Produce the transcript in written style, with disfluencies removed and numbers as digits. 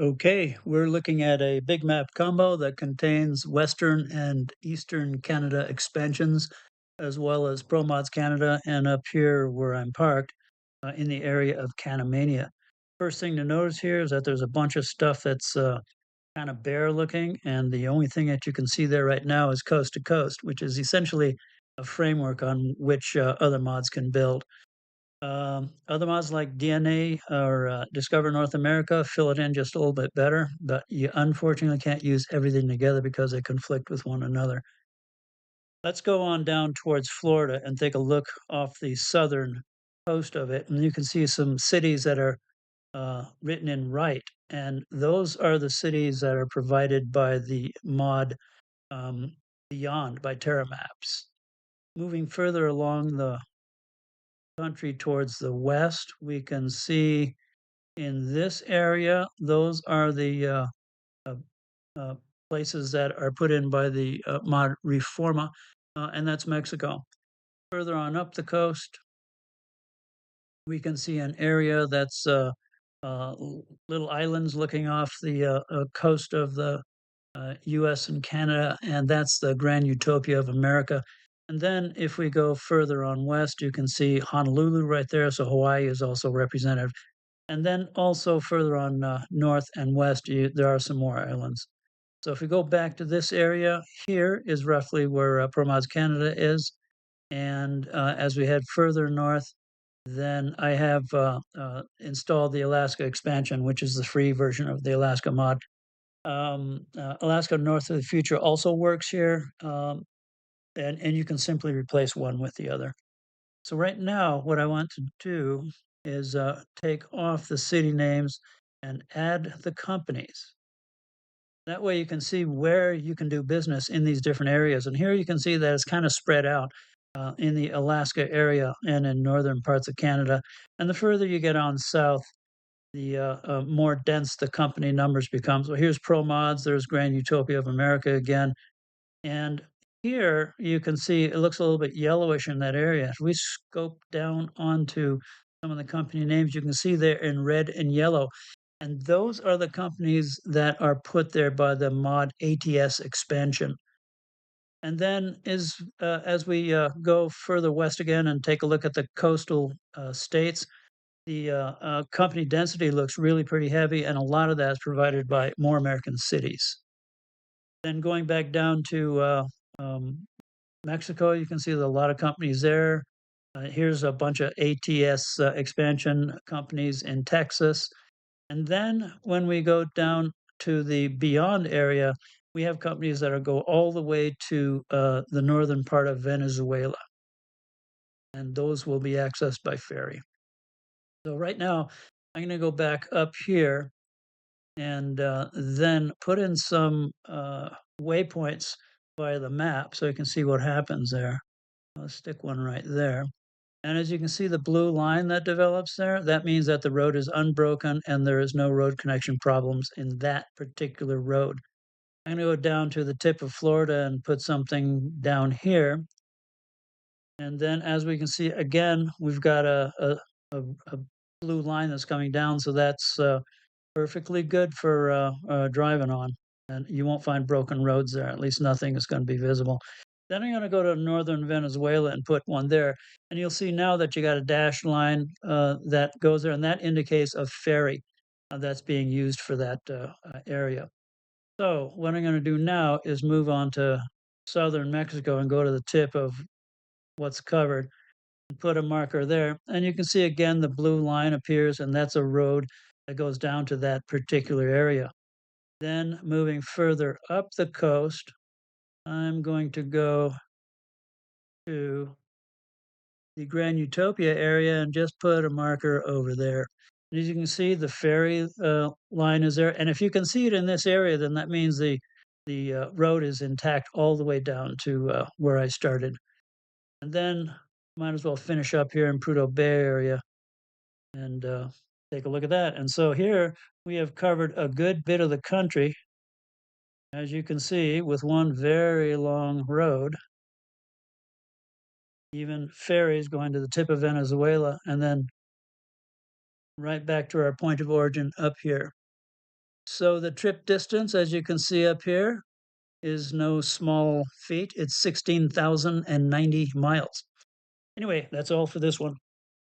Okay, we're looking at a big map combo that contains Western and Eastern Canada expansions, as well as Promods Canada, and up here where I'm parked, in the area of Canamania. First thing to notice here is that there's a bunch of stuff that's kind of bare looking, and the only thing that you can see there right now is coast to coast, which is essentially a framework on which other mods can build. Other mods like DNA or Discover North America fill it in just a little bit better, but you unfortunately can't use everything together because they conflict with one another. Let's go on down towards Florida and take a look off the southern coast of it, and you can see some cities that are written in right, and those are the cities that are provided by the mod Beyond by TerraMaps. Moving further along the country towards the west, we can see in this area, those are the uh, uh, places that are put in by the mod Reforma, and that's Mexico. Further on up the coast, we can see an area that's little islands looking off the coast of the US and Canada, and that's the Grand Utopia of America. And then if we go further on west, you can see Honolulu right there. So Hawaii is also represented. And then also further on north and west, there are some more islands. So if we go back to this area, here is roughly where Promods Canada is. And as we head further north, then I have installed the Alaska expansion, which is the free version of the Alaska mod. Alaska North of the Future also works here, and you can simply replace one with the other. So right now, what I want to do is take off the city names and add the companies. That way you can see where you can do business in these different areas. And here you can see that it's kind of spread out in the Alaska area and in northern parts of Canada. And the further you get on south, the more dense the company numbers become. So here's ProMods, there's Grand Utopia of America again. And here you can see it looks a little bit yellowish in that area. If we scope down onto some of the company names, you can see they're in red and yellow. And those are the companies that are put there by the mod ATS expansion. And then as we go further west again and take a look at the coastal states, the company density looks really pretty heavy, and a lot of that is provided by more American cities. Then going back down to um, Mexico, you can see there's a lot of companies there. Here's a bunch of ATS expansion companies in Texas. And then when we go down to the beyond area, we have companies that are go all the way to the northern part of Venezuela, and those will be accessed by ferry. So right now, I'm going to go back up here and then put in some waypoints via the map so you can see what happens there. I'll stick one right there. And as you can see, the blue line that develops there, that means that the road is unbroken and there is no road connection problems in that particular road. I'm going to go down to the tip of Florida and put something down here. And then as we can see, again, we've got a blue line that's coming down. So that's perfectly good for driving on. And you won't find broken roads there. At least nothing is going to be visible. Then I'm going to go to northern Venezuela and put one there. And you'll see now that you got a dashed line that goes there, and that indicates a ferry that's being used for that area. So what I'm going to do now is move on to southern Mexico and go to the tip of what's covered and put a marker there. And you can see again the blue line appears, and that's a road that goes down to that particular area. Then moving further up the coast, I'm going to go to the Grand Utopia area and just put a marker over there. And as you can see, the ferry line is there. And if you can see it in this area, then that means the road is intact all the way down to where I started. And then might as well finish up here in Prudhoe Bay area and take a look at that. And so here we have covered a good bit of the country, as you can see, with one very long road, even ferries going to the tip of Venezuela, and then right back to our point of origin up here. So the trip distance, as you can see up here, is no small feat. It's 16,090 miles. Anyway, that's all for this one.